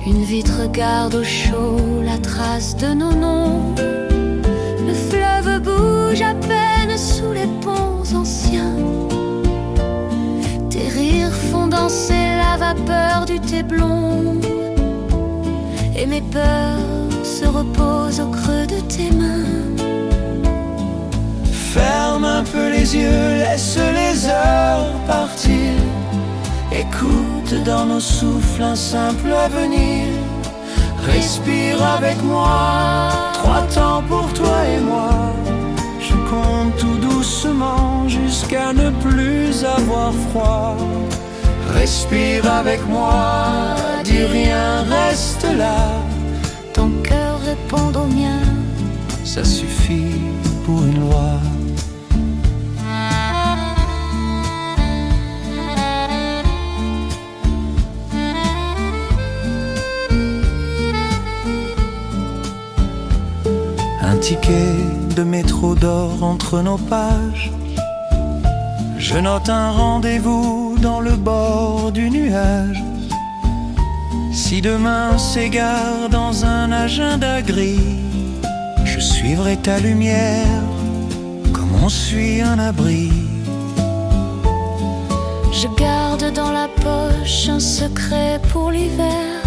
Une vitre garde au chaud la trace de nos noms. Le fleuve bouge à peine sous les ponts anciens. Tes rires font danser la vapeur du thé blond. Et mes peurs se reposent au creux de tes mains. Ferme un peu les yeux, laisse les heures partir. Écoute dans nos souffles un simple avenir. Respire avec moi, 3 temps pour toi et moi. Je compte tout doucement jusqu'à ne plus avoir froid. Respire avec moi, dis rien, reste là. Ton cœur répond au mien. Ça suffit pour une loi. Un ticket de métro d'or entre nos pages. Je note un rendez-vous dans le bord du nuage. Si demain s'égare dans un agenda gris, je suivrai ta lumière comme on suit un abri. Je garde dans la poche un secret pour l'hiver.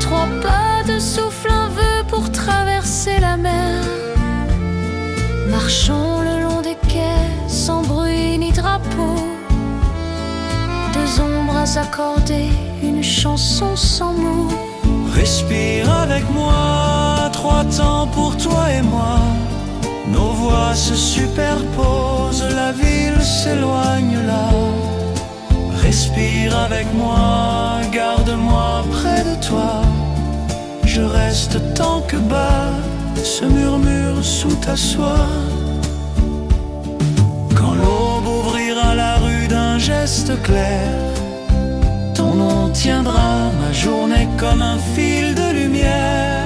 3 pas de souffle, un vœu pour traverser la mer. Marchons le long des quais sans bruit ni drapeau. 2 ombres à s'accorder, une chanson sans mots. Respire avec moi, 3 temps pour toi et moi. Nos voix se superposent, la ville s'éloigne là. Respire avec moi, garde-moi près de toi. Je reste tant que bat ce murmure sous ta soie. Quand l'aube ouvrira la rue d'un geste clair, ton nom tiendra ma journée comme un fil de lumière.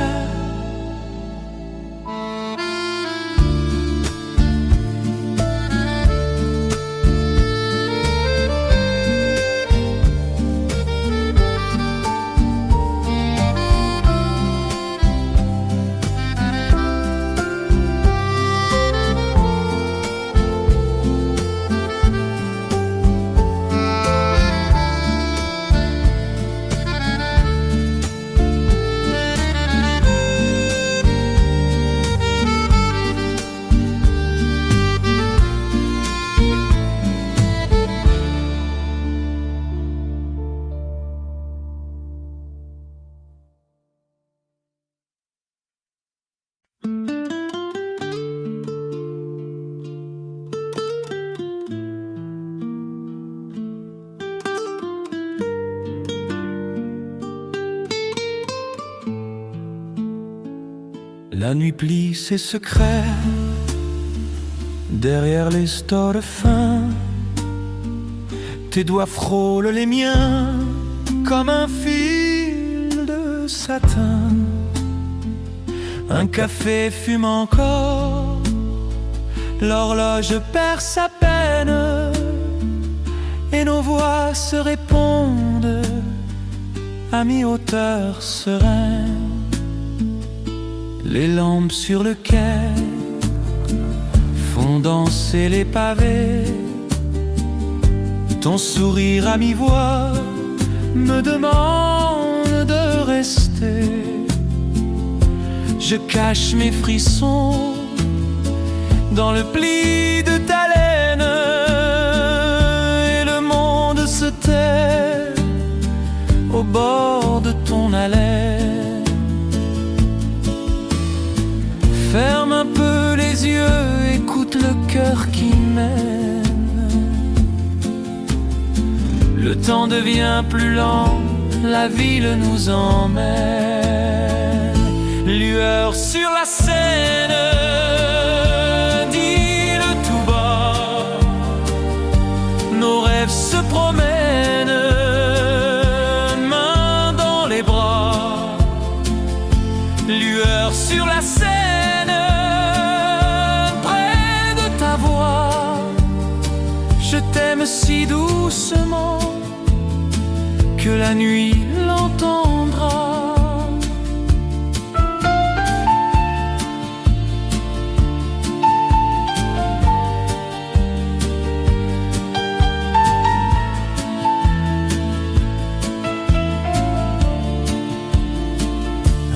La nuit plie ses secrets derrière les stores fins tes doigts frôlent les miens comme un fil de satin. Un café fume encore, l'horloge perd sa peine, et nos voix se répondent à mi-hauteur sereine. Les lampes sur le quai font danser les pavés. Ton sourire à mi-voix me demande de rester. Je cache mes frissons dans le pli de ta laine, et le monde se tait au bord de ton haleine. Ferme un peu les yeux, écoute le cœur qui mène. Le temps devient plus lent, la ville nous emmène. Lueur sur la Seine, dis-le tout bas. Nos rêves se promènent, main dans les bras. Lueur sur la Seine, près de ta voix. Je t'aime si doucement que la nuit l'entendra.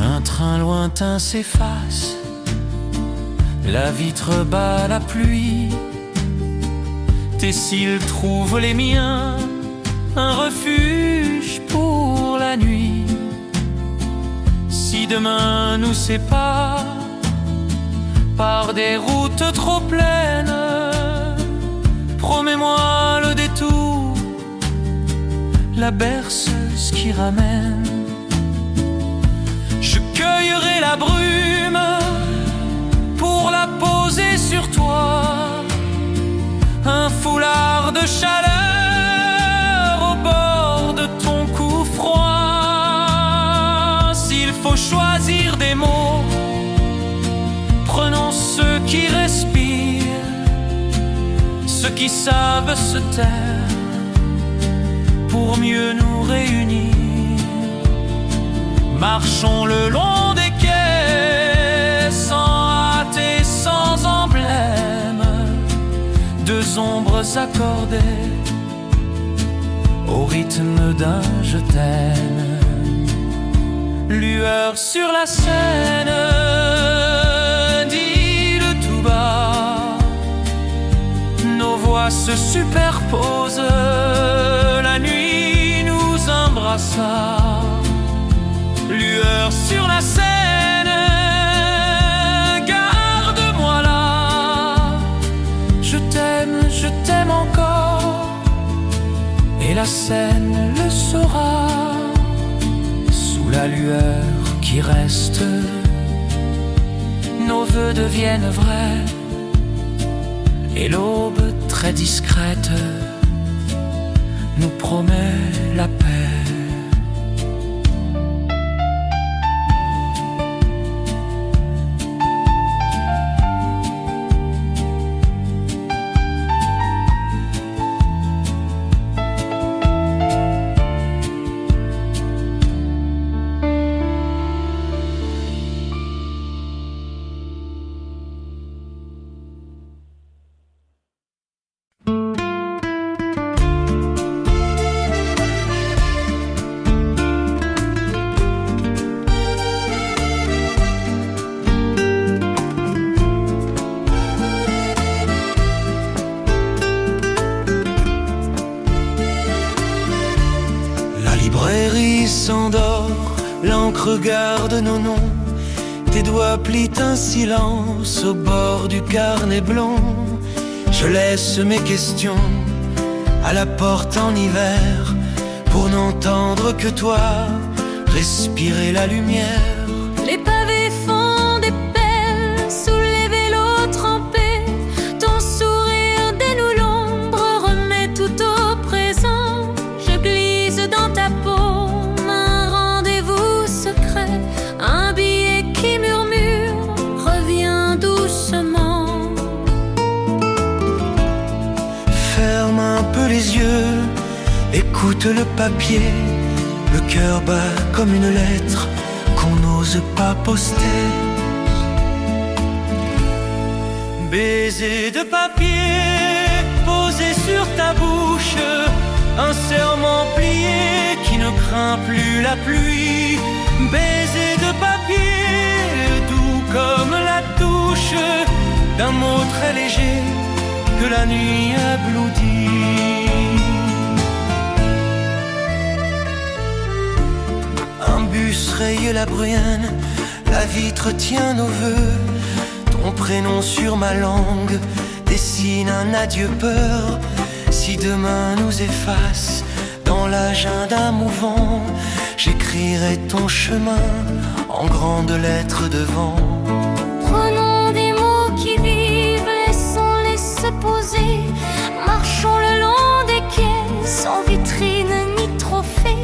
Un train lointain s'efface, la vitre bat la pluie. Tes cils trouvent les miens, un refuge pour la nuit. Si demain nous sépare par des routes trop pleines, promets-moi le détour, la berceuse qui ramène. Je cueillerai la brume pour la poser sur toi, un foulard de chaleur au bord de ton cou froid. S'il faut choisir des mots, prenons ceux qui respirent, ceux qui savent se taire, pour mieux nous réunir. Marchons le long des quais, sans hâte et sans emblème, deux ombres accordées au rythme d'un je t'aime. Lueur sur la Seine, dis-le tout bas. Nos voix se superposent, la nuit nous embrassa. Lueur sur la Seine, garde-moi là. Je t'aime encore, et la Seine le saura. Sous la lueur qui reste, nos vœux deviennent vrais, et l'aube très discrète nous promet la paix. S'endort, l'encre garde nos noms. Tes doigts plient un silence au bord du carnet blond. Je laisse mes questions à la porte en hiver, pour n'entendre que toi respirer la lumière. Les pavés font des pelles sous les vélos trempés. Ton sourire dénoue l'ombre, remet tout au présent. Écoute le papier, le cœur bat comme une lettre qu'on n'ose pas poster. Baiser de papier posé sur ta bouche, un serment plié qui ne craint plus la pluie. Baiser de papier doux comme la touche d'un mot très léger que la nuit abloudit. Un bus raye la bruine, la vitre tient nos vœux. Ton prénom sur ma langue dessine un adieu peur. Si demain nous efface dans l'agenda mouvant, j'écrirai ton chemin en grandes lettres devant. Prenons des mots qui vivent, laissons-les se poser. Marchons le long des quais, sans vitrine ni trophée.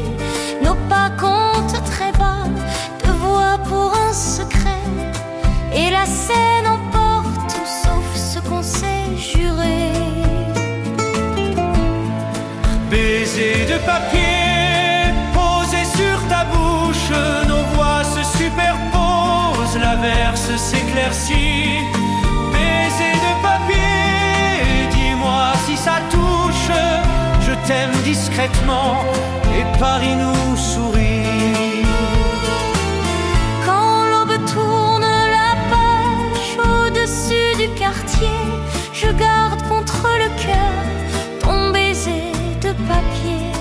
Nos pas comptent très bas, de voix pour un secret. Et la scène emporte tout sauf ce qu'on s'est juré. Baiser de papier posé sur ta bouche, nos voix se superposent, l'averse s'éclaircit. Baiser de papier, dis-moi si ça touche. Je t'aime discrètement et Paris nous sourit. Quand l'aube tourne la page au-dessus du quartier, je garde contre le cœur ton baiser de papier.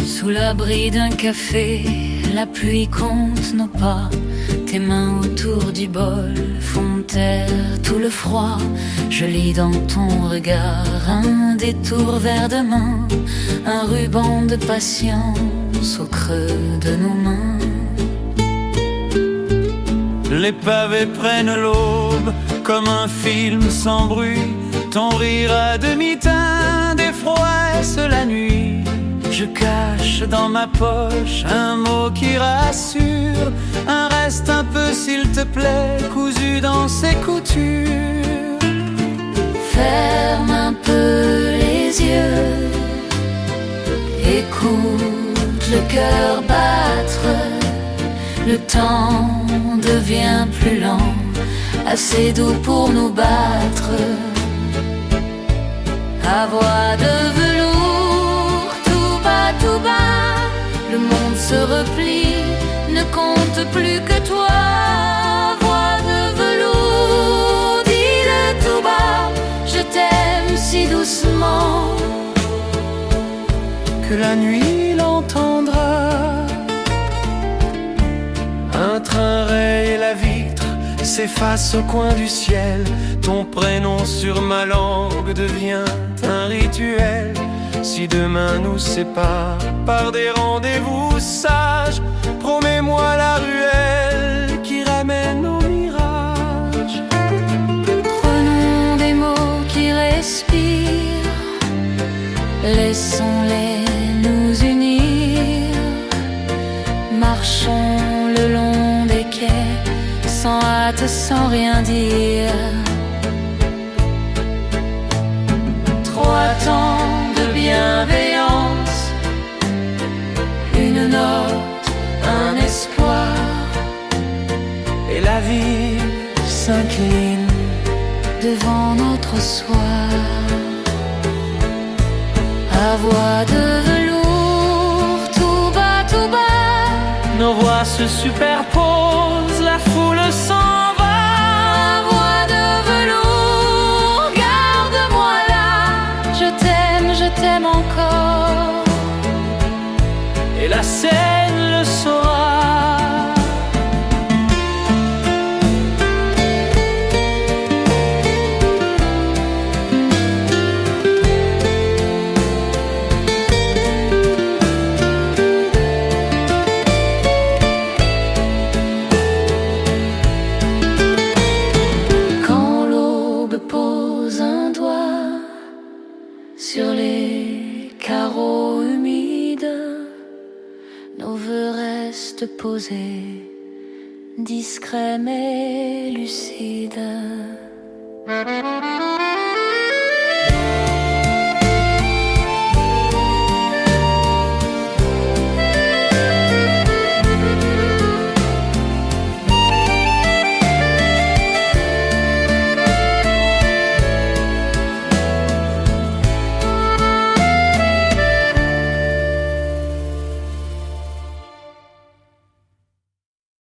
Sous l'abri d'un café, la pluie compte nos pas. Tes mains autour du bol font taire tout le froid. Je lis dans ton regard un détour vers demain, un ruban de patience au creux de nos mains. Les pavés prennent l'aube comme un film sans bruit. Ton rire à demi-teint défroisse la nuit. Je cache dans ma poche un mot qui rassure, un reste un peu s'il te plaît, cousu dans ses coutures. Ferme un peu les yeux, écoute le cœur battre. Le temps devient plus lent, assez doux pour nous battre. À voix de velours, tout bas, le monde se replie, ne compte plus que toi. Voix de velours, dis-le tout bas, je t'aime si doucement que la nuit l'entendra. Un train raye la vitre, s'efface au coin du ciel. Ton prénom sur ma langue devient un rituel. Si demain nous sépare par des rendez-vous sages, promets-moi la ruelle qui ramène au mirage. Prenons des mots qui respirent, laissons-les nous unir. Marchons le long des quais, sans hâte, sans rien dire. 3 temps de bienveillance, une note, un espoir, Et la vie s'incline devant notre soir. À voix de velours, tout bas, nos voix se superposent, la foule s'en va. à voix de velours, garde-moi là. nos vœux restent posés, discrets mais lucides.